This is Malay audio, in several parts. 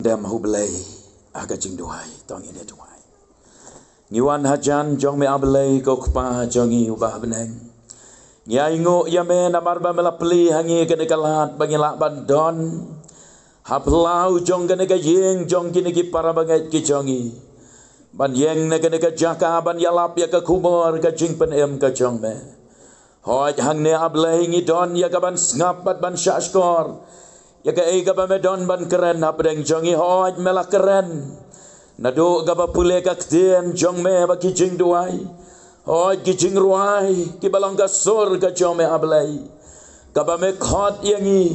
dem hublei aga jing duai tong ini duai ngiwan hajan jong me ablei ko kpa jongi ubah beneng nyai ngo ya me namar ba melapli hangi kene kalat bangi lak bandon haplau jong kene ka yeng jong kini ki para bangai ki jongi ban yeng ne kene ka jaka ban yalap ya ka kumor ka jing pen em ka jong me hoj hang ne ablei ngi don ya ka ban sngapat ban syashkor ya ka ei ka ba me don ban keren apdeng jongi hoj mela keren nado ka ba pule ka ktien jong me ba ki jing duai hoj ki jing ruai ki balong ka sur ka jong me ablei ka ba me khot yangi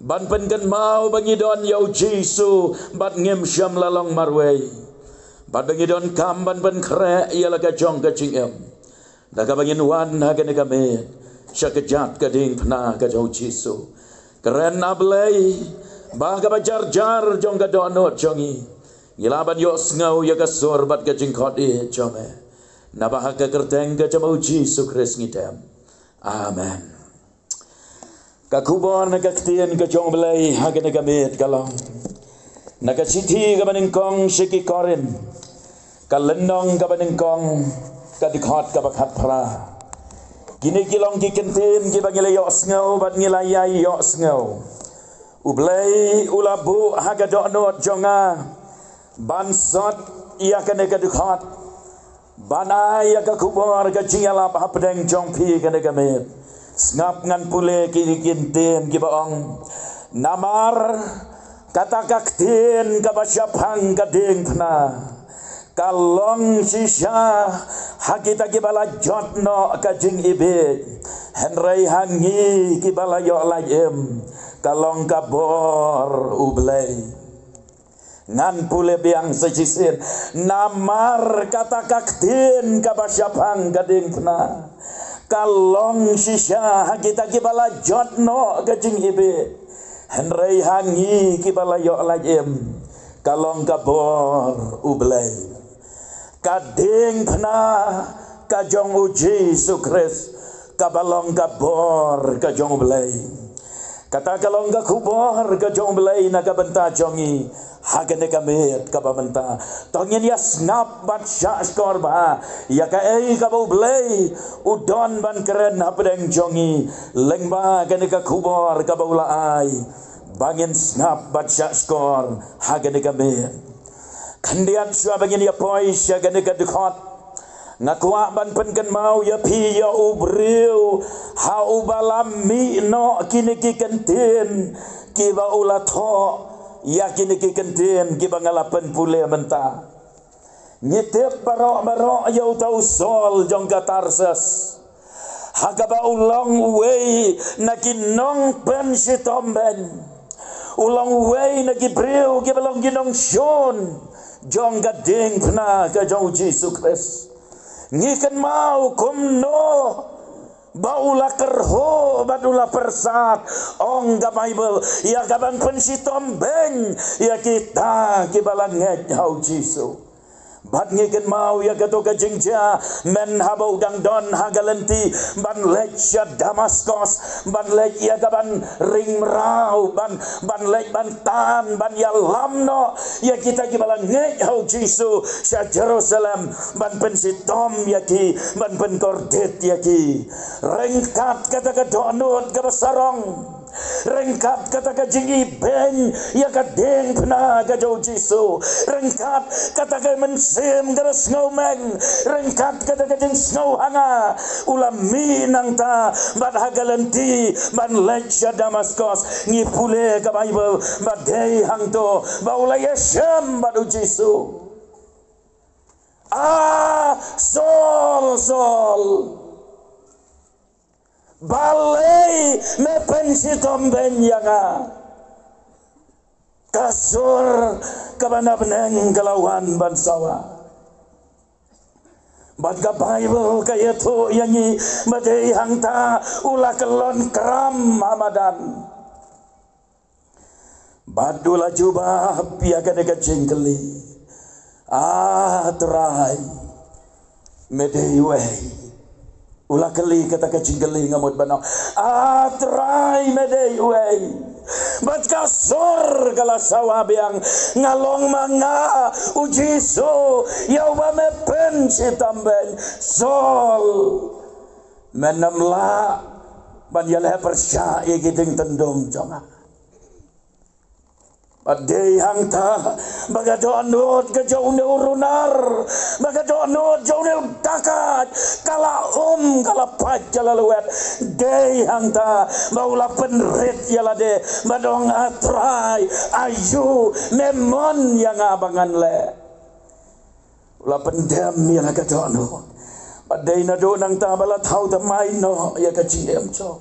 ban pen kan mau bangi don yau jisu bat ngem syam lalong marwei bat bangi don kam ban pen kre ia la ka jong ka jing em da ka bangin wan ha ka ne ka me syakejat ka ding pna ka jong jisu keren ablei bah ka bajar jar jong ka donot jongi gilaban yo ngau ya ka sur bat ka jing khot e jome na bah ka kerteng ka jamo jisu kris ngidem amen ka kubon ka ktien ka jong blei ha ka ne ka met kalong na ka siti ka baningkong siki korin ka lenong ka baningkong ka dikhot ka bakhat phra kini kilong ki kentin ki bangile yo ngau bat ngilayai yo ngau ublei ulabu ha ka donot jonga bansot ia ka ne ka dikhot banai ka kubor ka jingala pa pedeng jong pi ka ne ka met ngap ngan pule kiri kintin ki baong namar kata kaktin ka basyapang ka ding pna kalong sisya hakita ki bala jotno ka jing ibe henrei hangi ki bala yo layem kalong ka bor ublei ngan pule biang sejisin namar kata kaktin ka basyapang ka ding pna kalong sisya hakita ki bala jotno ka jing ibe henrei hangi ki bala yo layem kalong ka bor ublei kading pna ka jong uji sukres ka balong ka bor ka jong ublei kata kalong ka kubor ka jong ublei na ka benta jongi hagane ka met ka bamenta tongin ya snap bat syashkor ba ya ka ei ka ublei udon ban keren apdeng jongi lengba kane ka kubor ka baulai bangin snap bat syashkor hagane ka met kandian syua bangin ya pois ya kane ka dikhot ngakwa ban penken mau ya pi ya ubriu ha ubalami no kini ki kentin ki ba ulatho ya kini ki kentin ki bangalapan pule menta nyetep barok ya utau sol jong katarses hagaba ulong wei nakinong pen sitomben ulong wei nakibriu ki balong ginong shon jong gading pna ka jong Yesus Kristus ngiken mau kumno baula kerho badula persat ong ga Bible ya gaban pensitom ben ya kita kibalan nget hau Yesus bat ngiken mau ya gato ka jingja men habau dang don hagalenti ban lek sya Damaskos ban lek ya gaban ring rau ban lek ban tan ban ya lamno ya kita kibalan nget hau Yesus sya Jerusalem ban pensitom ya ki ban pen kordet ya ki rengkat kata ka donut ka sarong rengkat kata ka jingi ben ya ka deng pna ka jo Jisu rengkat kata ka mensim ka snow men rengkat kata ka jing snow hanga ulami nang ta bad hagalenti ban leksha Damaskos ngi pule ka Bible badai hang to baula yesem bad Jisu sol balai me pensitom ben yanga kasur kabana beneng kelawan bansawa bad ka Bible kaya tu yangi madai hangta ula kelon kram Ramadan badula jubah piaga deka jengkeli terai medei wei ulah keli kata kacing keli ngamut banang terai medei wei Bat kasur kala sawabiang ngalong manga ujiso yawa mepen si tambeng sol menamla ban yale persya igiding tendong jonga. Badai hang ta bagadonot ke jauh ne urunar bagadonot jauh ne takat kala kala pajala luet dei hang ta baula penrit yala de badong atrai ayu memon yang abangan le ula pendem yala gadonot badai na do nang ta bala thau ta mai no ya ka ciem cho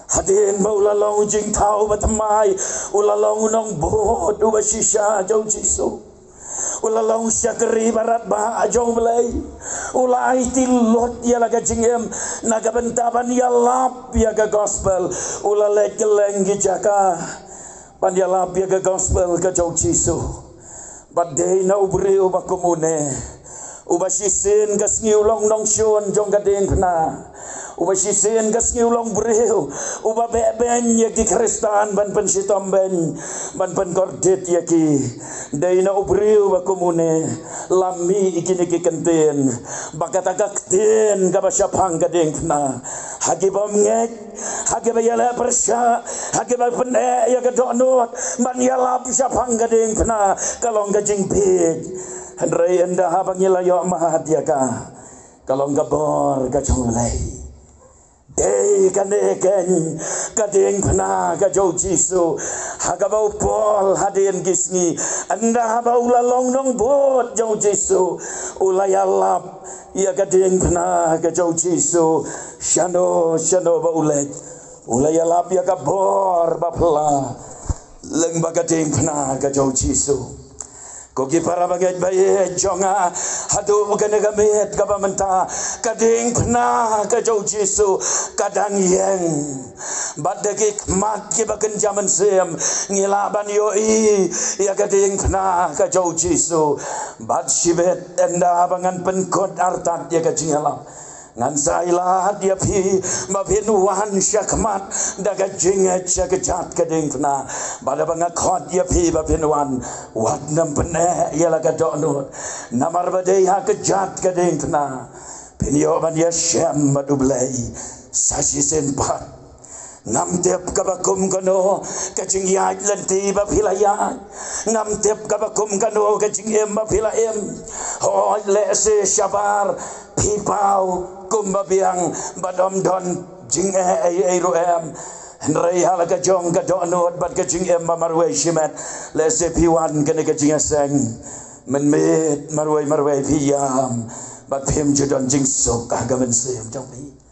hadin maulalong jing tau batamai ulalong unong bot ubasisha jauh jisu ulalong syakri barat ba jauh belai ulai tilot ya laga jingem naga bentaban ya lap ya ga gospel ulalek keleng gijaka pan ya lap ya ga gospel ka jauh jisu badai na ubri ubakumune ubasisin gasngi ulong nong syun jong gading kena ubasisin gasngi ulong breu uba beben yaki kristan ban pen sitomben ban pen kordit yaki daina ubreu bakumune lami ikini kenten bakatagakten kabasyapang gading kena hagi bomngek hagi bayala persya hagi bapene ya gadonot ban yala syapang gading kena kalong gajing bid Hendrai enda habang ilayo mahat yaka kalong gabor gajolai Dei kaneken kading pana kajau jisu hagabau pol hadin gisni anda habau lalong nong bot jau jisu ulayalap ya kading pana kajau jisu shano ba ulek ulayalap ya kabor bapla leng bagading pana kajau jisu kogi para bagai bayi jonga hadu kene gamet kabamenta kading pna ka jau jisu kadang yang badagi mak ki baken jaman sem ngilaban yoi ya kading pna ka jau jisu bad shibet enda bangan penkot artat ya ka jingala ngan sailah dia pi mapin wan syakmat daga jinget syakjat kadingna bada bangakot dia pi mapin wan wat nam pene ya laga donut namar badai ha kejat kadingna pinyo ban ya syam madublai sashi senpat nam tep kabakum kano kajing yat lenti bapilaya nam tep kabakum kano kajing em bapilaem ho le se syabar pipau kumbabiang badom don jing ai roem Hendrai halaga jong gadonot bad kajing em marwe shimet le se piwan kene kajing aseng menmet marwe piyam bad pim jodon jing sok agamen sem jong pi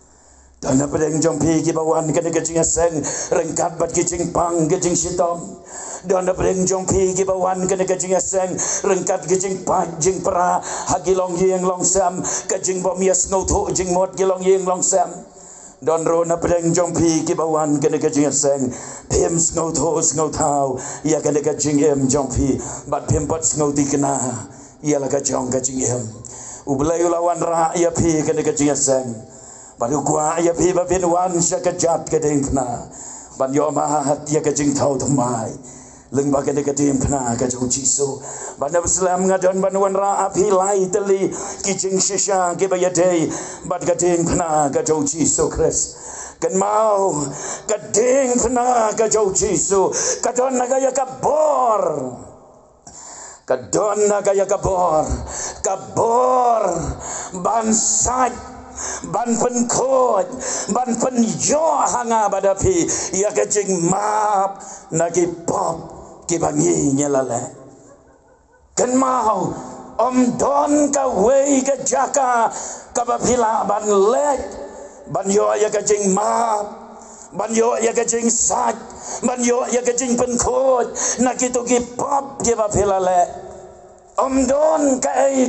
dana pedeng jong pi ki bawan kene kajing aseng rengkat bad kajing pang kajing sitom dana pedeng jong pi ki bawan kene kajing aseng rengkat kajing pang jing pra hagi long yeng long sam kajing bom yes ngau tho jing mot ki long yeng long sam don ro na pedeng jong pi ki bawan kene kajing aseng pim ngau tho ngau thau ya kene kajing em jong pi bad pim pat ngau ti kena ya la kajong kajing em ublai lawan ra ya pi kene kajing aseng baru gua ya pi ba bin wan syakajat kadengna ban yo mahat ya kajing thau thamai leng ba kene kadim kna kajau jisu ban islam ngadon ban wan ra api lai teli kijing shisha ke ba yadei ban kading kna kajau jisu kris kan mau kading kna kajau jisu kadon nagaya kabor kadon nagaya kabor bansat ban pen khot ban pen jo hanga badapi ya kajing map nagi pop ki bangi nyalale kan mau om don ka wei ka jaka ka bapila ban lek ban yo ya kajing map ban yo ya kajing sat ban yo ya kajing pen khot nagi to ki pop ki bapila le Om don kai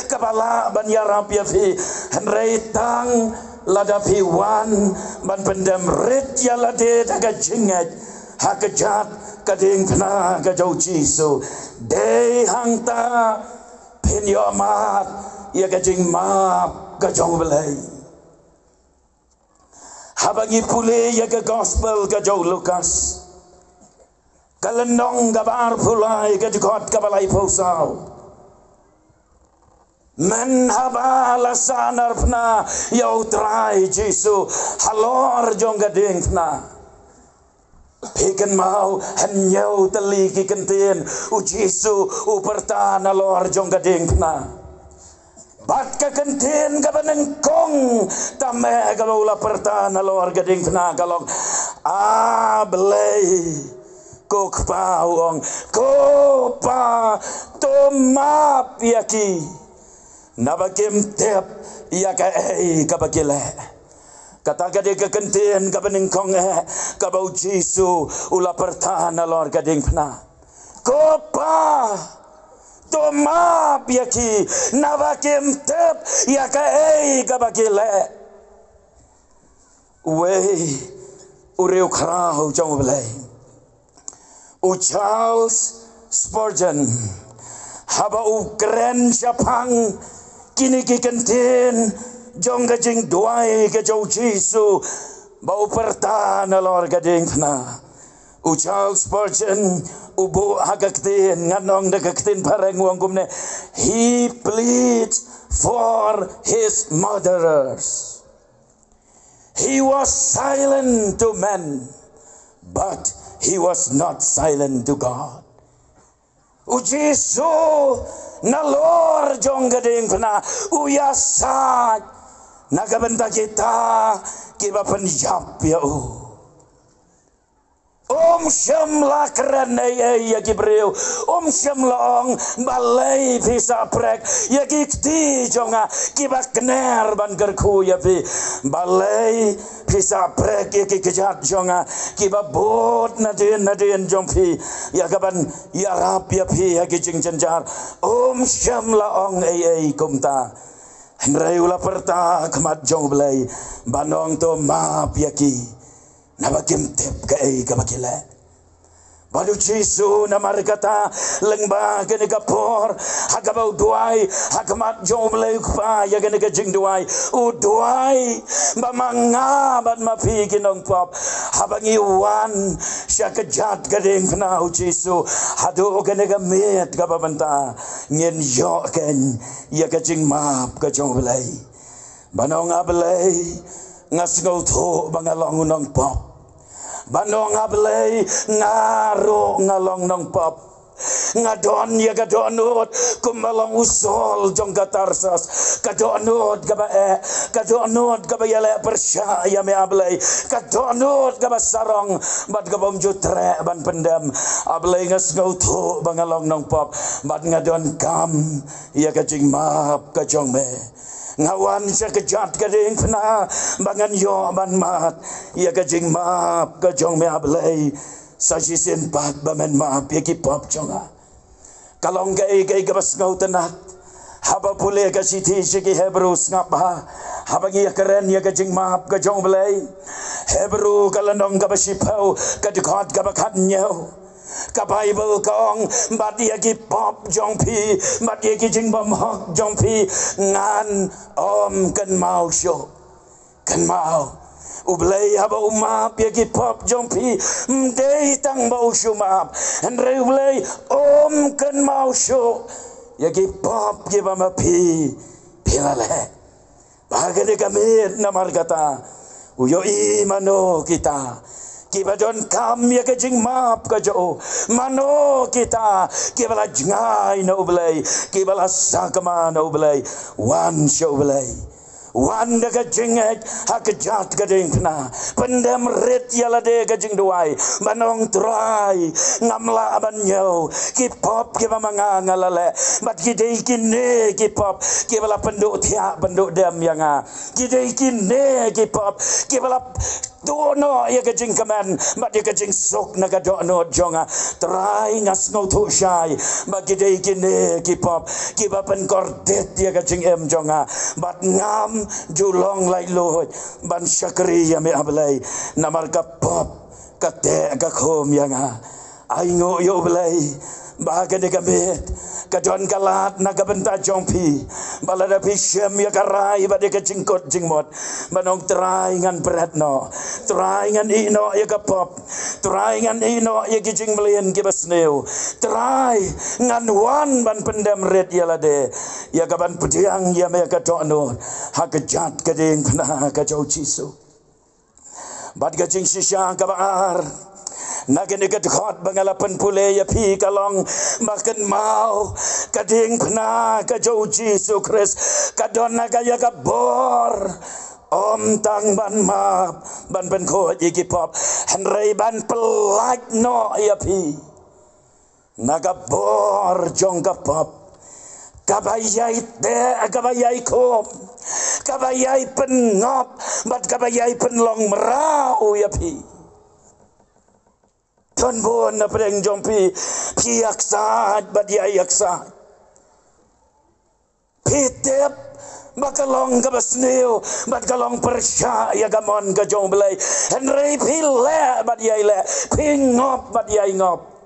kabala ban yarap ya fi henrei tang lada fi wan ban pendam rit ya lade daga jinget hakajat kading kna ka jau jisu dei hangta pin yo mat ya ka jing map ka jau belai Habangi pule ya ke gospel ke jau Lukas. Kalenong gabar pulai ke jukot kabalai pausau. Men haba lasanar pna yau trai Jesu halor jong gading pna. Pikan mau hanyau teliki kentien u Jesu u pertan halor jong gading pna. Bat ka kentien ka banengkong tame ka ula pertan halor gading pna kalong belai kok pauong ko pa tomap yaki. Nabakim tep ya ka kabakile kata ka de ka kentien ka benengkong ka bau Jesu ula pertana lor ka ding pna kopa toma piaki nabakim tep ya ka kabakile we ureu krau jong belai u Charles Spurgeon haba u kren Japang kini kikenten jong gajing duai ke jau Jesu bau pertana lor gading na u Charles Spurgeon ubu hagaktin nganong dagaktin pareng wang kumne he pleads for his murderers. He was silent to men, but he was not silent to God. U Jesu nalor jong gading pna uyasa nagabenta kita kiba penjap ya syamla keren ya Gibril syamlong balai bisa prek ya gikti jonga kiba kner ban gerku ya pi balai bisa prek ya kejat jonga kiba bot nadien jompi ya gaban ya rap ya pi ya gijing jenjar syamla ong kumta Henry ula perta kemat jong belai banong to map yaki nabakim tep kai kabakile Badu Jesu namar kata lengba kene kapor hagabau duai hakamat jong belai pa ya kene kejing duai u duai bamanga ban mapi kinong pop habangi wan sya kejat gading kena u Jesu hadu kene gamet kababanta ngin yo ken ya kejing map kejong belai banong abelai ngasngau tho bangalong unong pop banong ablay ngaro ngalong nong pop ngadon ya gadonot kumalong usol jong katarsas kadonot kadonot kabayale persyaya me ablay kadonot kabasarong bad kabom jutre ban pendam ablay ngas ngauto bangalong nong pop bad ngadon kam ya kajing map kajong me ngawan siya kejat kading pena bangan yo ban mat ya kajing map kajong me ablay sa jisin pat bamen map ya kipop jonga kalong gay gabas ngau tenat haba pule ka siti siki Hebrews ngapa haba ya keren ya kajing map kajong belay Hebrew kalanong gabasipau kadikot gabakat nyaw ka Bible kong bati ki pop jong pi bati ki jing bom hok jong pi ngan kan mau show kan mau ublay haba umap ki pop jong pi mdei tang bau shumap andre ublay kan mau show ki pop ki bama pi pilale bagade kamit namar kata uyo imano kita kibadon kam ya kajing map kajo mano kita kibala jengai na ublay kibala sakama na ublay wan show ublay wan da kajing hakajat kading na pendam rit yala de kajing duai manong try ngamla abanyo kipop kibamanga ngalale bat kidei kine kipop kibala penduk tia penduk dam yanga kidei kine kipop kibala dono ya kajing kaman bat ya kajing sok naga dono jonga try ngas no tu shai bagi dei kine kipop kibapen kordet ya kajing em jonga bat ngam julong lai lohoj ban syakri ya me ablay namar ka pop kate ka khom yanga ai ngo yo blay baga de gamet kadon kalat naga benta jongpi balada pisem ya karai bade ke jingkot jingmot banong terai ngan beratno terai ngan ino ya kapop terai ngan ino ya kijing melien ki basneu terai ngan wan ban pendam red ya lade ya kaban pediang ya me ka tono hakejat kading pna ka jau jisu bad ka jing sisya ka baar nagen ikat khot bangalapan pule ya pi kalong makan mau kading pna ka jau jisu kris kadon naga ya ka bor om tang ban map ban ben ko iki pop henrei ban pelak no ya pi naga bor jong ka pop kabayai te kabayai kom kabayai pengop bat kabayai penlong merau ya pi ton bon na preng jompi pi aksat bat ya aksat pitep bakalong ka basneo bat kalong persya ya gamon ka jong belai henrei pile bat ya ile pingop bat ya ngop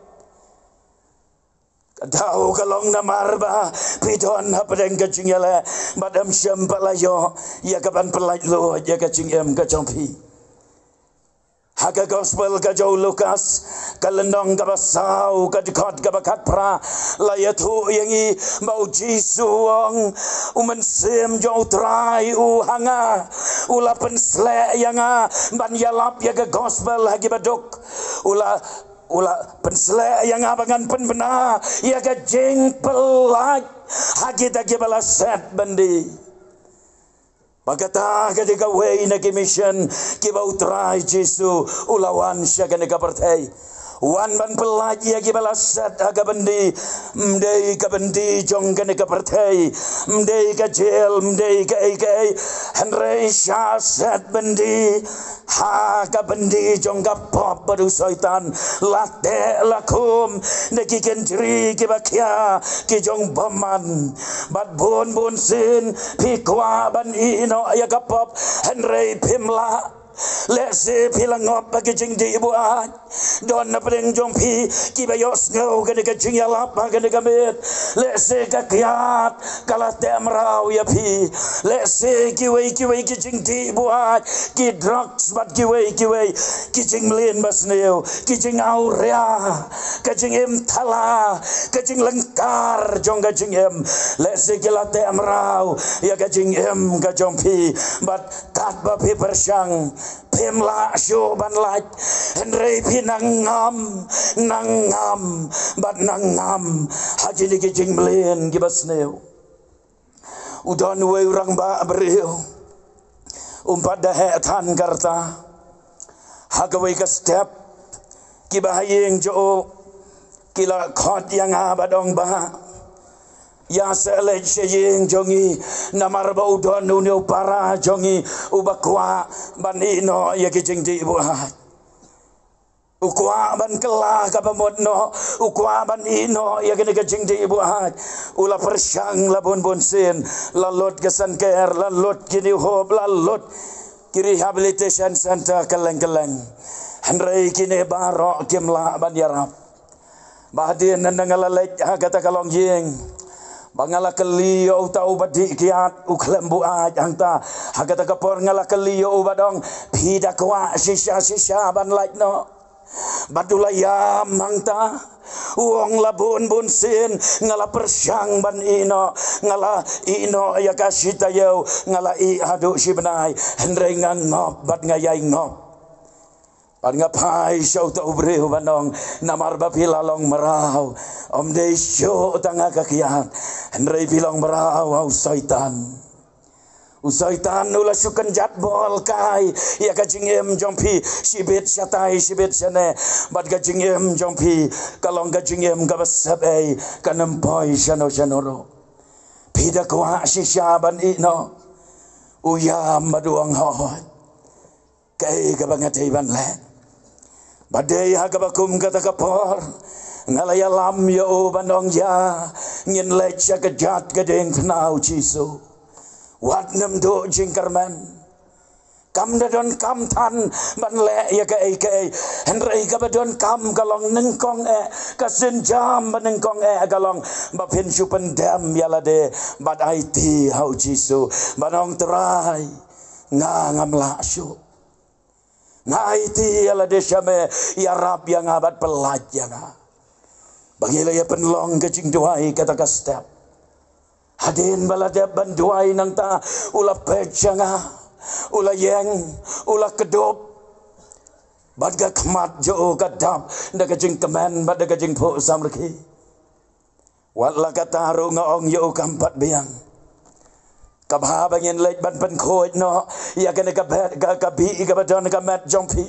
tahu kalong namarba pidon hapadeng kacing yala badam syam palayo ya kapan pelaj lo ya kacing em kacompi haga gospel ka jau Lukas kalendong ka basau ka dikot ka bakat pra layatu yangi mau jisuang sem jau trai hanga ula pensle yanga ban yalap ya ka gospel hagi baduk ula pensele yang abangan penbena ya ka jeng pelaj hagi tagi balaset bandi bagata ketika wei na mission ki bau trai Jesu ulawan sya ka partai wan ban pelaj ya ki balaset aga bandi mdei ka bandi jong ka partai mdei ka jel mdei ka ai henrei sya set bandi ha ka bandi jong ka pop badu syaitan late lakum neki kendri ki bakya ki jong baman bat bon sin pi kwa ban ino ya ka pop henrei pimla lese pilangop bagi jing di buat don na preng jompi ki bayos ngau gane ka jing yalap gane ka met lese ka kiat kala temrau ya pi lese ki wei ki jing di buat ki drugs bat ki wei ki jing len basneu ki jing aurea ka jing em thala ka jing lengkar jong ka jing em lese ki la temrau ya ka jing em ka jompi bat tat ba pi persyang pemla syo ban laj henrei pinangam nangam bat nangam haji ni kijing melen gibasneu udan we urang ba bereu umpat dahe than karta hagawai ka step kibahayeng jo kila khot yang abadong ba ya selej seyeng jongi namar ba udon uneu para jongi ubakwa banino ya kijing di buat ukwa ban kelah ka pamodno ukwa ban ino ya kijing di buat ula persyang labon bonsin lalot kesan ker lalot kini hob lalot ki rehabilitation center keleng-keleng henrei kini barok kimla ban yarap bahdin nangalalej kata kalong yeng bangala keliyo tau badi kiat uklembu ajanta hagata kapor ngala keliyo badong pida kwa sisya ban laitno badulaya mangta uang labun bunsin ngala persyang ban ino ngala ino ya kasita yo ngala I hadu sibnai henrei ngop bat ngayai ngop pan ngapai syau tau breu banong namar ba pilalong merau om dei syo tanga kakiat henrei pilong merau au syaitan usaitan ula syukan jatbol kai ya kajingem jompi sibit syatai sibit sene bat kajingem jompi kalong kajingem kabasabai kanempoi syano syanoro pida kwa sisyaban ino uyam maduang hohot kai kabangatay banlet badai hagabakum kata kapor ngalaya lam ya o bandong ya ngin lech ya kejat gedeng kenau Jisu wat nem do jingkarman Kam da don kam tan ban le ya ka ai henrei ka badon kam kalong nengkong ka senjam nengkong kalong ba pen su pendam ya la de bad IT hau jisu banong terai ngam la su IT ya la de syame ya rab yang abad pelaj yang bagi la ya penlong ke jing duai kata ka step hadin balada banduai nang ta ula pejanga ula yang ula kedop bad ga khamat jo kadap da ka jing kemen bad da ka jing pho samrki wala kata ro ngong yo kampat biang kabha bangin lek ban pen khoi no ya ka ka bi ka badon ka mat jompi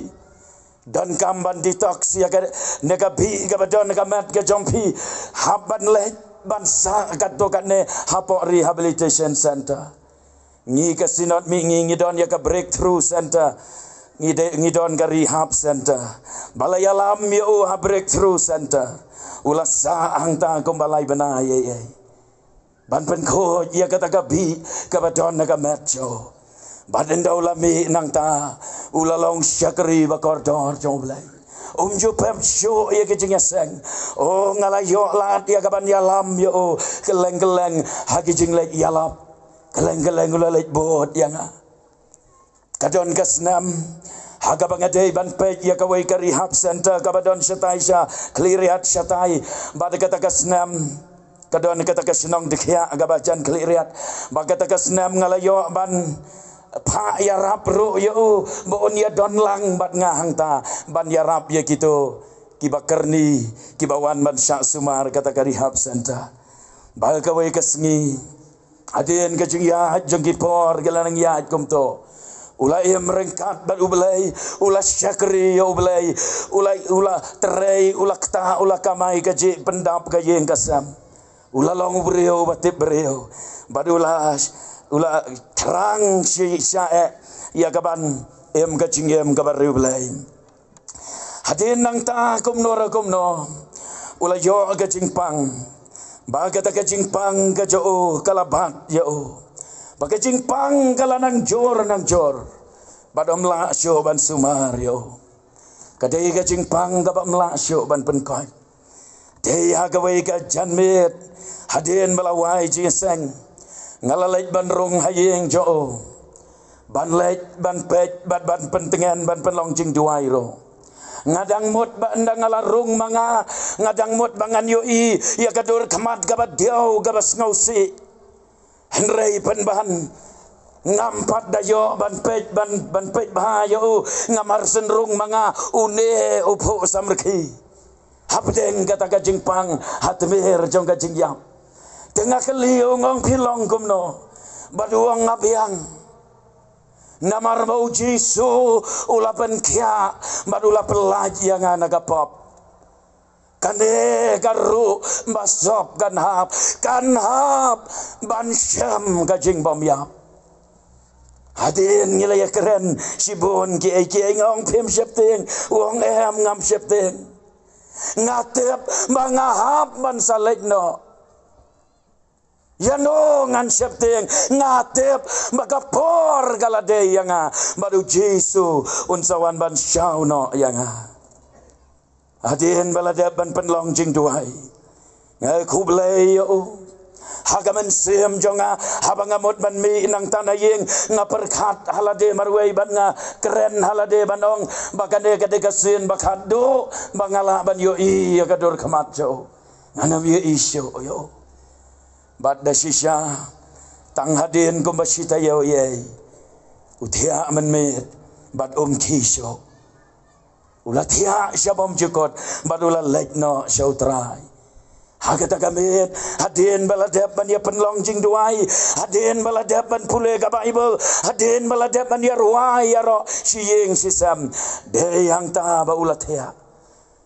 dan kamban detox ya ka ne ka bi ka badon ka mat ka jompi haban lek bansa kato kane hapo rehabilitation center ngi ka sinot mi ngi don ya ka breakthrough center ngi don ka rehab center balayalam yo ha breakthrough center ulas sa ang ta kumbalay bana ye ban pen ko ya ka ta bi ka badon na ka metro baden daula mi nang ta ulalong syakri ba kordor joblay jo pep show ya ke jing seng ngalayo lat ya kaban yalam yo keleng hagi jing lek yalap keleng ula lek bot yang kadon kasnam haga bangadei ban pe ya kawai ka rehab center kabadon shatai sha kliriat shatai bad kata kasnam kadon kata kasnong dikhya agabajan kliriat bad kata kasnam ngalayo ban pa ya rap ru yo bon ya don lang bat ngahang ta ban ya rap ya gitu kibakerni kibawan ban syak sumar kata ka rehab center bal ka wei kasngi adien ka jingya jengki por gelanang ya kumto ulai merengkat bat ublai ula syakri ya ublai ula terei ula kta ula kamai ka ji pendap ka yeng kasam ula long brio batip brio badula ula terang si syae ya kaban ka jingem ka baru belai hadin nang ta kumno ula yo ka jingpang ba ka jingpang ka jo kalabat yo ba ka jingpang kala nang jor badom la syo ban sumar yo kadai ka jingpang ka ba mla syo ban penkoi dei ha ka wei ka janmit hadin balawai jiseng ngalalait ban rong hayeng jo ban lait ban pet ban pentengan ban penlong jing duai ro ngadang mot ban ngalarung manga ngadang mot bangan yoi ya kadur khamat gabat diau gabas ngausi henrei penban ngampat dayo ban pet bahayo ngamar senrung manga une upo samrki hapdeng kata ka jingpang hatmir jong ka jingyam tengah keliu ngong pilong kumno baduang ngabiang namar bau jisu ulapan kia badula pelaj yang anak pop kane garu basop kan hap ban syam kajing bom yap hadin ngilaya keren sibun ki ngong pim septing uang ngam septing ngatep mangahap man salekno yano ngan septing ngatep magapor galade yang baru Jesu unsawan ban syauno yang hadin balade ban penlong jing duai ngai kublai yo hagaman sim jonga habangamot ban mi nang tanayeng ngaperkhat halade marwei ban nga keren halade banong bakane kade kasin bakado bangala ban yo I kadur khamat jo anam ye isyo yo bad dasisha tang hadin kumbasita yo ye uthia man me bad kisyo ulathia syabom jukot badula lekno syautrai hakata kamit hadin baladapan ya penlong jing duai hadin baladapan pule ka Bible hadin baladapan ya ruai ya ro siyeng sisam de yang ta ba ulathia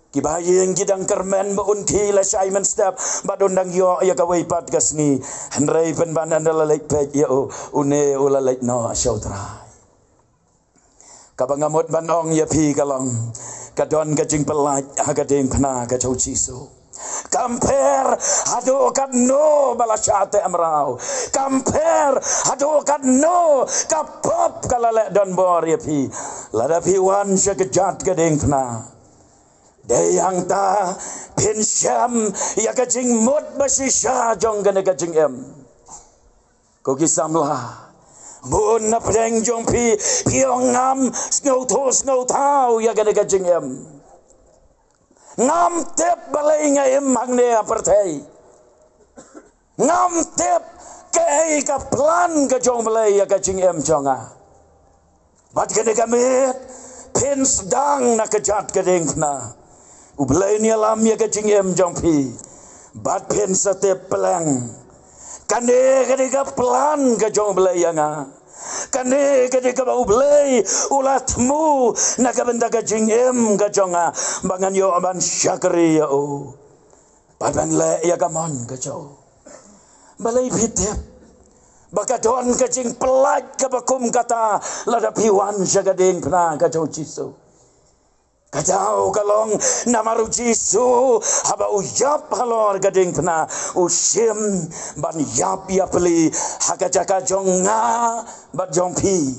kibayeng gidang kermen baunti la Simon step badondang yo ya kawai pat kasni henrei penban andala lek pek yo une ula lek no syautrai kabangamot banong ya pi kalong kadon kajing pelaj hagadeng pana ka chau Jisu Kamper adukan no balasate amrau. Kamper adukan no kapop kalalek don bor ya pi. Lada pi wan sekejat gedeng pna. Deyang ta pinsyam ya kajing mut basisha jong gane kajing em. Ko kisamlah. Bun na pedeng jong pi piong ngam snau tau ya gane kajing em. Ngam tep balai ngayem hangne apartheid. Ngam tep kei ka plan ka jong balai ya kajing em jonga. Bat kene kamit pins dang na kejat kedeng na. Ublay ni alam ya kajing em jong pi. Bat pins tep pelang. Kane ka plan ka jong balai ya nga. Kane ketika bau belai ulatmu nak benda kajing em kajonga bangan yo aban syakri ya o badan le ya gamon kajo balai pitep bakadon kajing pelaj kabakum kata lada piwan jagading pna kajo jisu kajau kalong namaru jisu haba uyap halor gading pna usim ban yap ya peli hakajaka jonga bat jompi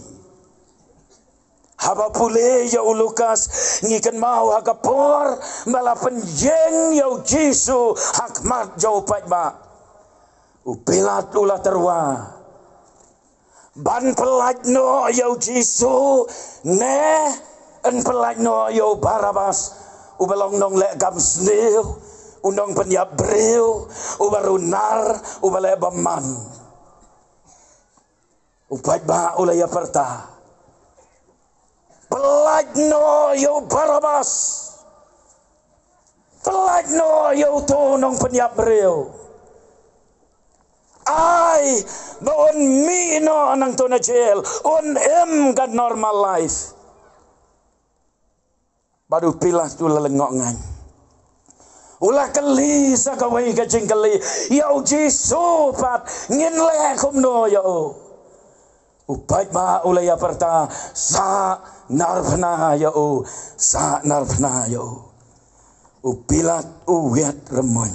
haba pule ya ulukas ngikan mau hakapor bala penjeng ya jisu hakmat jau pajba upilat ula terwa ban pelaj no ya jisu ne en pelaj no yo Barabas ubalong nong le gam sneu undong penyap breu ubarunar ubale baman upat ba ulaya perta pelaj no yo Barabas pelaj no yo to nong penyap breu ai baon mi no nang to na jail on em kan normal life. Baru pilas tu lelengok ngan. Ulah kali sakawai kajing kali. Yau jisu pat ngin le kumno yau. Upat ba ulaya perta sa narpana yau. Sa narpana yau. Upilat uwiat remon.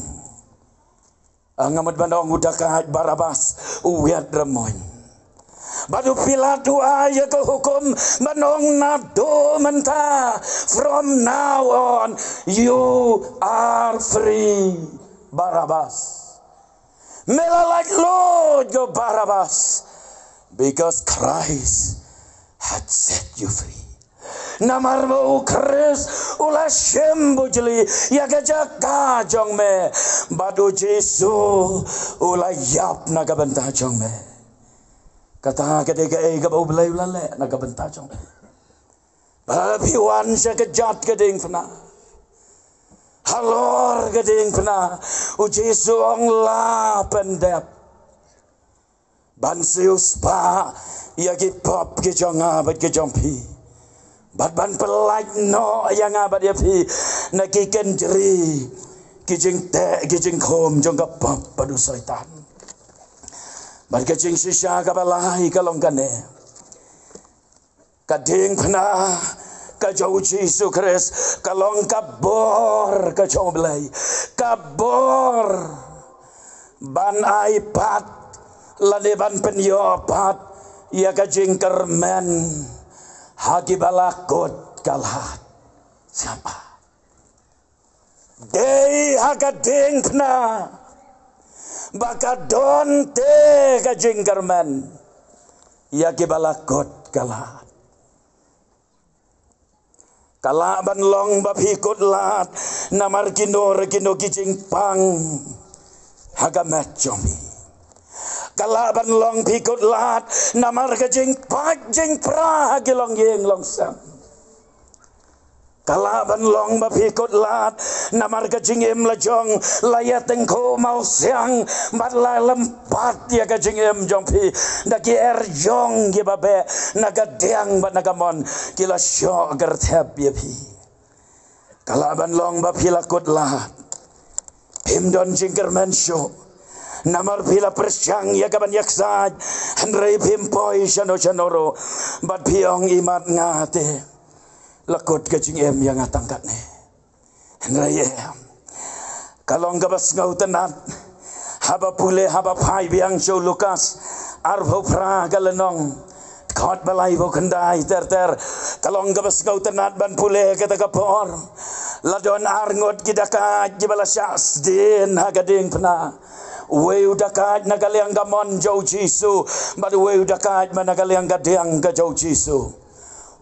Angamat bandong udakat Barabas uwiat remon. Badu Pilatu aja ke hukum menong nado menta. From now on you are free Barabas. Melalak Lord go Barabas because Christ had set you free. Namarmu Chris ulah shembu jeli ya gajak kajong me badu Jesu ulah yap naga bentah jong me. Kata ketika bau belai ulale nak bentar jong. Bapiwan sekejat keding pena. Halor keding pena. Uji suong la pendep. Bansius pa ya ki pop ki jonga bat ki jompi. Bat ban pelaj no yang abat ya pi nak ki kendri ki jing te ki jing kom jong ka pop padu syaitan. Barkacing sisya kabalai kalong kane. Kading pena kajau Yesus Kristus kalong kabor kajau belai. Kabor ban aipat laleban penyopat ya kajing kermen hagi balakot kalat. Siapa? Dei hakading pena bakadon te kajing kermen ya kibalakot kalat kalak banlong bapikut lat namar kino kijing pang hagamet jomi kalak banlong pikut lat namar kajing pajing pra hagilong yeng longsam kalak banlong bapikut lat namar kajingim lajong layat engko mau siang batla lempat ya kajingim jongpi daki erjong gi babe naga deang bat nagamon kila syok gertep ya pi kalak banlong bapilakut lat pimdon jingker mensyo namar pila persyang ya kaban yaksaj handrei pimpoi shanoro bat piong imat ngate lakot kajing em yang atangkat ne. Hendrayem. Kalong gabas ngau tenat haba pule haba pai biang show Lukas arvo pra galenong kot balai bo kendai ter kalong gabas ngau tenat ban pule kata kapor ladon arngot kidaka jibala syas din hagading pena we udakat nagaliang gamon jau jisu badu we udakat managaliang gadiang ga jau jisu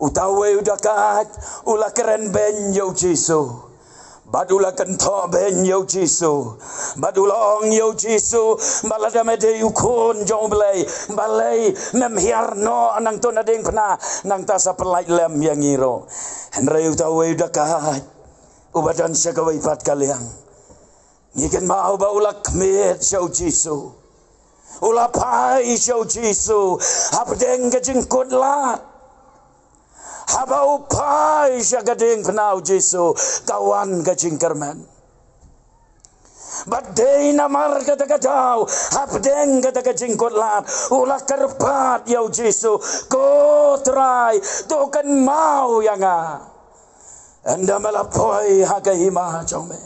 utawe udakat ula keren ben jau jisu badula kento ben yo jisu badula ong yo jisu balada mede ukun jong balai mem hiarno anang to nading pena nang tasa pelai lem yang ngiro henry utawe udakat ubadan syakawai pat kaliang ngiken mau ba ula kmet yo jisu ula pai yo jisu hapdeng kejengkut lat haba upai syagading penau Jesu kawan gajing kerman badai namar kata-katau hapdeng kata-kajing kotlat ulah kerpat yau Jesu kotrai token mau yanga anda melapoi hagahima jome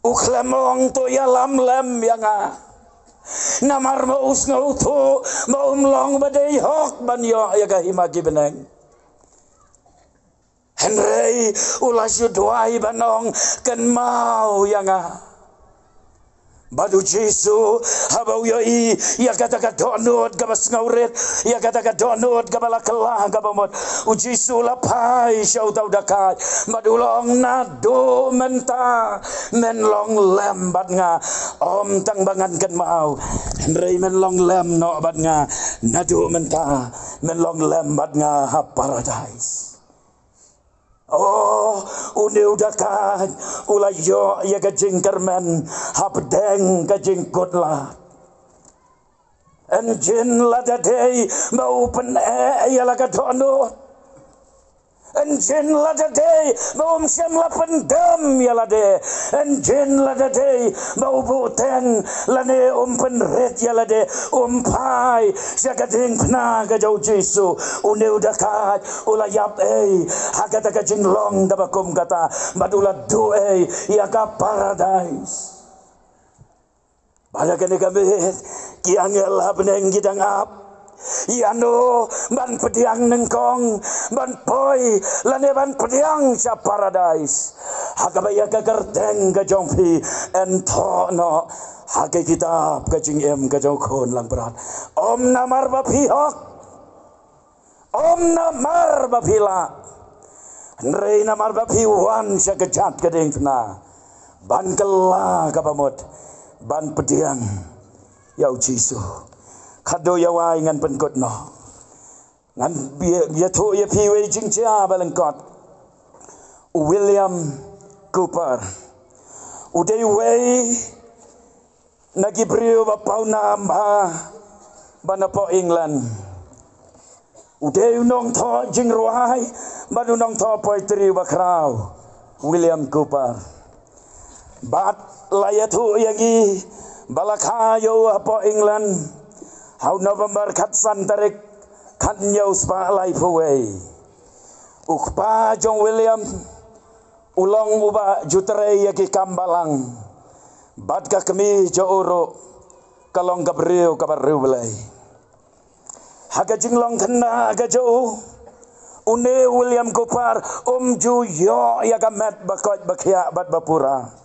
uklemong to ya lam yanga namar maus ngautu maumlong badai hok banyo yagahima gibeneng Henry ulah syudwai banong kan mau yanga badu Jesu habau yoi ya kata donut gabas ngauret ya kata donut gabala kelah gabamot u Jesu lapai syau tau dakat madulong nado menta menlong lembat nga om tang bangan kan mau Henry menlong lem no bat nga nado menta menlong lembat nga ha paradise. Oh, uni udakan ulayo ya gajing kermen hapdeng gajing kutla enjin ladadei mau pen ya lagadonut enjin ladadei mau msyam lapendam ya lade enjin ladadei mau buten lane penret ya lade pai syagading pna gajau Jesu uni udakat ulayap hagata gajing long dabakum kata badula doe ya ka paradise pada kene kabeh ki angel habneng gidang ap Yano ban pediang nengkong ban poi lane ban pediang sa paradise hakabaya ka kerteng ka jongpi ento no hake kitab ka jingem ka jongkon lang berat om namar bapihok om namar bapila nrei namar bapiwan sa kejat kadeng pena ban kela ka pamot ban pediang yau Jesu kado yawai ngan penkot no ngan biya to ya piwe jingja balengkot William Cooper udai wei nagi brio bapau namba banapo England udai unong to jingruai banu nong to poetry bakrau William Cooper bat layatu yagi balakayo apo England How November kat santarik kat nyau spa life away. Ukpa John William ulong uba jutere yaki kambalang. Bad ka kami jo oro kalong gabriel kabaru belai. Haga jinglong kena aga jo une William Cooper ju yo yaga met bakot bakya bat bapura.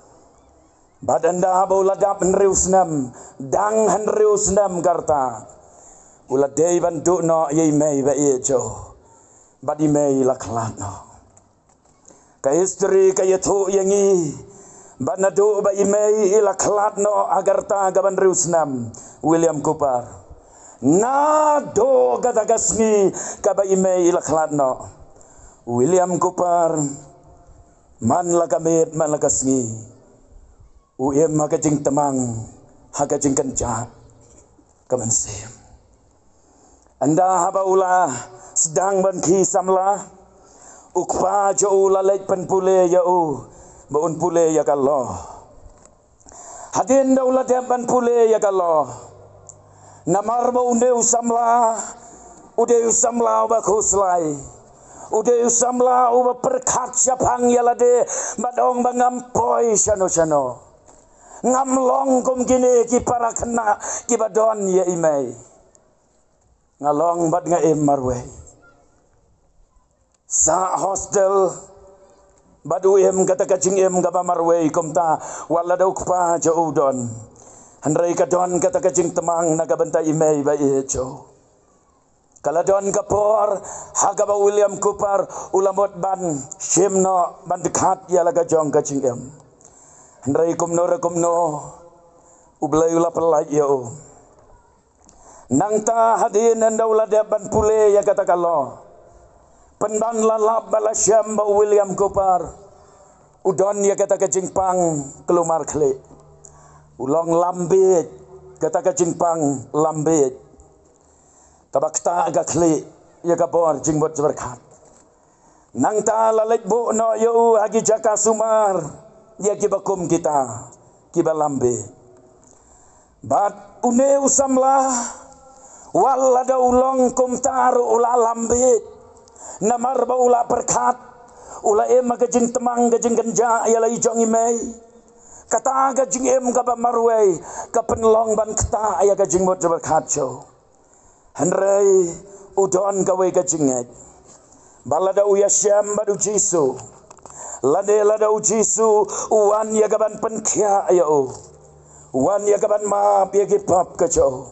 Badanda ladap henrius nam dang henrius nam garta ula dei bantu no yei mei ba jo badi mei laklat no ka history ka yetu yangi banadu ba mei laklat no agarta gaban rius nam William Cooper na do gadagasni ka ba mei laklat no William Cooper man lakamit man lakasni uiem makajing temang hakajing kenca kamansem anda habaula sedang banki samla ukpa jo lalek penpule ya baun pule ya kallo hadin daula ban pule ya kallo namar ba unde usamla ba khuslai Ude usamla uba perkat siapang yalade badong bangampoi shano ngamlong kum kini ki para kena ki badon ya imai ngalong bad nga marwe sa hostel badu kata kacing gaba marwe kumta wala daw pa jo udon handrai kadon kata kacing temang nagabanta imai ba icho kaladon kapor hagaba William Cooper ulamot ban shimno ban dekat ya laga jong kacing handrai kumno ublay ula pelaj yo nang ta hadin ndaula de ban pule ya kata kalau pendan lalap bala syam ba William Cooper udon ya kata kacing pang kelumar kle ulong lambit kata kacing pang lambit kabakta agak kli ya kabor jingbot berkat nang ta lalek bu no yo hagi jaka sumar ya kibakum kita kibalambe bat une usamlah wallada ulong kum taru ula lambe namar ba ula berkat ula ema gajing temang gajing genja ya lai jong imei kata gajing kaba marwei kapenlong ban kata ya gajing bot berkat jo handrai udon kawai kacinget balada uyasyam badu jisu lada ujisu uwan ya gaban penkia ayo uwan ya gaban maap ya gipap kaco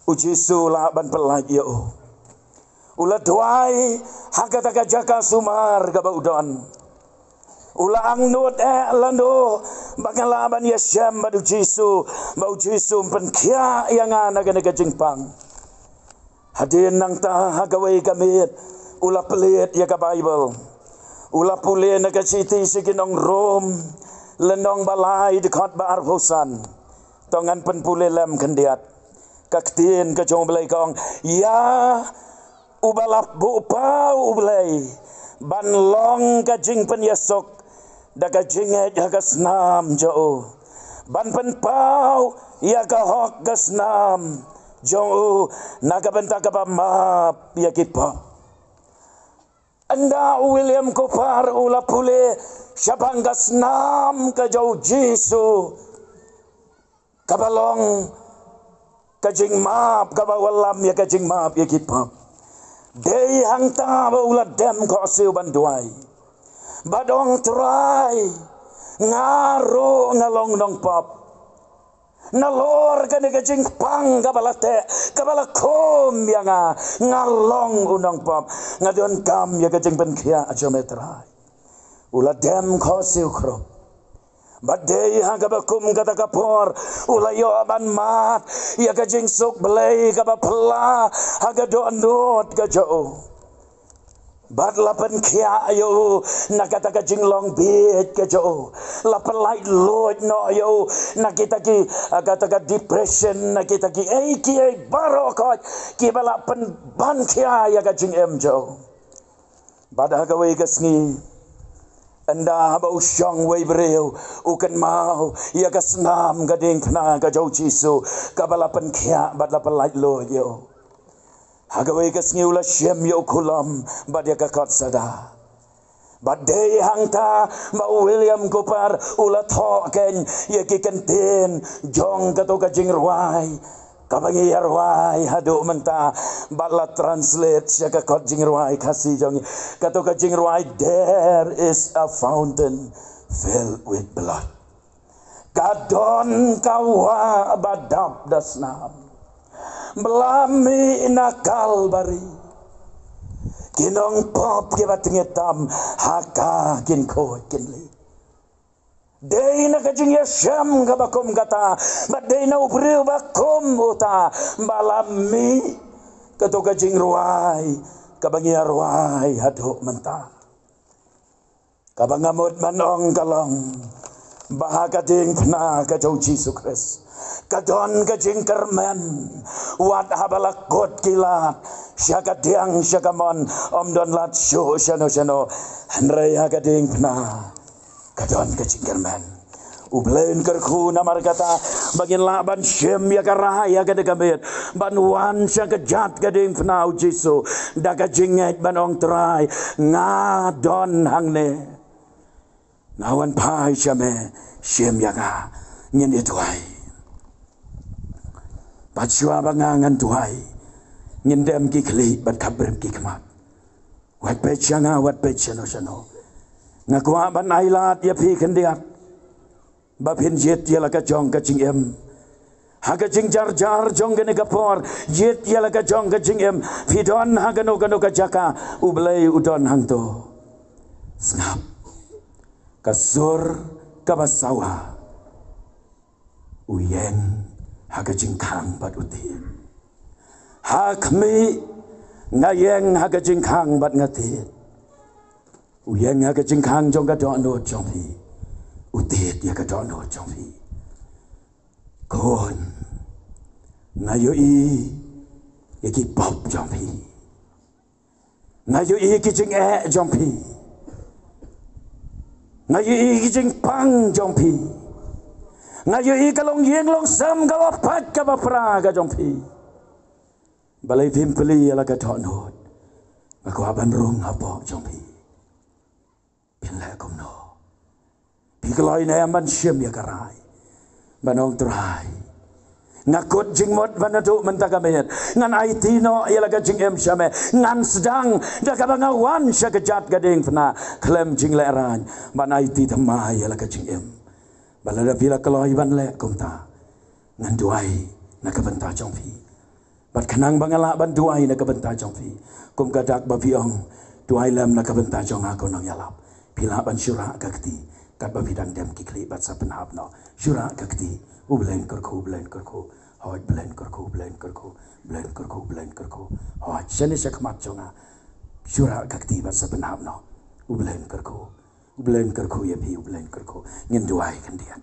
ujisu la ban pelaj yo ula duai hagataka jaka sumar gaba udon ula angnut lando bangalaban yasyam badu jisu bau jisu penkia yang ana kacing pang hadin nang ta hagawai kamit ula pelit ya ka Bible ula pule na ka city siginong Rome lenong balai dekat ba arhosan tongan penpule lem kendiat kaktin ka jong belai kong ya ubalap bu pau belai ban long ka jing pen yasok da ka jinget ya ka snam jo ban pen pau ya ka hok ka snam jong nagabenta ka map ya kipa anda William Cooper ula pule syabanggas nam ka jauh Jisu kabalong kajing map kabawalam ya kajing map ya kipa dei hang ta ba ula dem ko siu banduai badong try ngaro ngalong dong pap nalor ka kajing pang kabalate kabalakom yang ngalong unang pap ngadon kam ya kajing penkia ajometrai ula dem khosiu kro badai hagabakum kata kapor ula yo aban mat ya kajing sok belai kabapela hagado andot kajo bad lapan kia ayo nakata kajing long bit kajo lapan light load no ayo nakita ki kata depression nakita ki baro ko ki balapan ban kia ya kajing emjo bad hagawai kasni anda ba usyang way breu ukan mau ya kasnam gading kena kajau Jisu kabalapan kia bad lapan light load yo hagawai kasngi ula syem yo kulam badia kakot sada badai hangta ba William Cooper ula thoken ya kikantin jong kato kajing ruai kabangi ruai hadu menta bala translate sya kakot jing ruai kasih jong kato kajing ruai there is a fountain filled with blood kadon kawa badap dasnam melami nakal bari kinong pop kibat ngetam haka kin ko kinli dei na kajing yasham kabakom kata but dei na ubriu bakom uta balami kato kajing ruai kabangi ruai hadok menta kabangamot manong kalong bahakating na kajau Jisu Kris kadon kajing kermen wat habalak kot kilat syaka diang syaka mon om don lat syo syano handrai hagading na kadon kajing kermen ublain kerku namar kata bagin laban syem ya karahaya kada kabet ban wan sya kejat gading fnau Jesu daga jinget ban ong trai nga don hangne ngawan pai syame syem yaga nyen tuai bat syua bangangan tuai nyen dem ki kli bat kabrem ki kmat wat pe changa wat pe chano chano ngakwa ban ailat ya pi kendiat ba phin jet ya la ka jong ka ching em ha ka ching jar jar jong ka ne ka por jet ya la ka jong ka ching em phi don ha ka no ka jaka ublei udon hang to snap kasur ka basawa uyen ha ka ching khang bat uti ha khmi ngayeng ha ka ching khang bat ngati uyen ha ka ching khang jong ka do no jong phi utit ya ka do no jong phi kon ngayo i ya ki pop jong phi ngayo i ki ching e jong phi ngayo i ki ching pang jong phi ngayo i ka long yeng long sam ka pat ka ba pra ka jong phi balai phim pli ala ka do no ma ko ban rong ha po jong phi pin la kom no Pikloi na yaman siyem ya karay. Banong try. Ngakot jing mot banatu mentagamayat. Ngan IT no yalaga jing em syame. Ngan sedang dakabangawan siya kejat gading fna. Klem jing leran. Ban IT tamay yalaga jing em. Balada pila kaloi ban le kumta. Ngan duay nakabenta jong pi. Bat kanang bangala ban duay nakabenta jong pi. Kum kadak babiong. Duay lem nakabenta jong ako nang yalap. Pila ban syura kakti. Kat babidang dem kikli bat sa penhap no syura kakti ublen kerku hoj blen kerku hoj sene sakmat jonga syura kakti bat sa penhap no ublen kerku ya bi ublen kerku ngin duai kan dia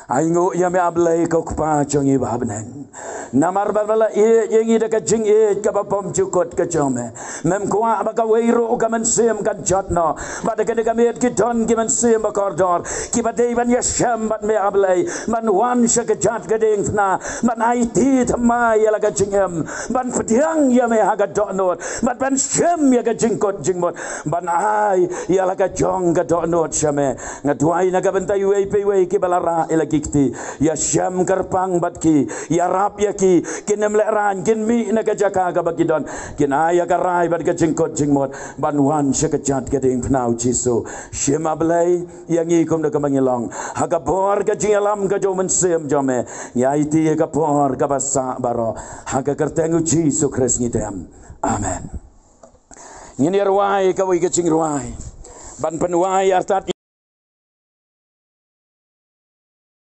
aingo ya me ablai ko kpa jongi babnen namar babala e yengi de ka jing e ka bapom jukot ka jome mem kwa ba ka weiro ka men sem kan jotno ba de ka met ki don ki men sem ba kordor ki ba dei ban yasham bat me ablai man wan sha ka jat ka ding na man ai ti thama ya la ka jingem ban pdiang ya me ha ka donot ban sem ya ka jingkot jingmot ban ai ya la ka jong ka donot shame ngatwai na ka bentai wei pe wei ki balara ela kikti ya syam karpang bat ki ya rap ya ki kinem leran kin mi na ka jaka ka bakidon kin aya ka rai bat ka jingkot jingmot ban wan syakajat ka ding pnau Jesu syema blai yang ikum na ka mangilong ha ka bor ka jingalam ka jo men sem jome ya iti ka bor ka basa baro ha ka kertengu Jesu Kristus ngidem amen ngini ruai ka wi ka jing ruai ban penuai artat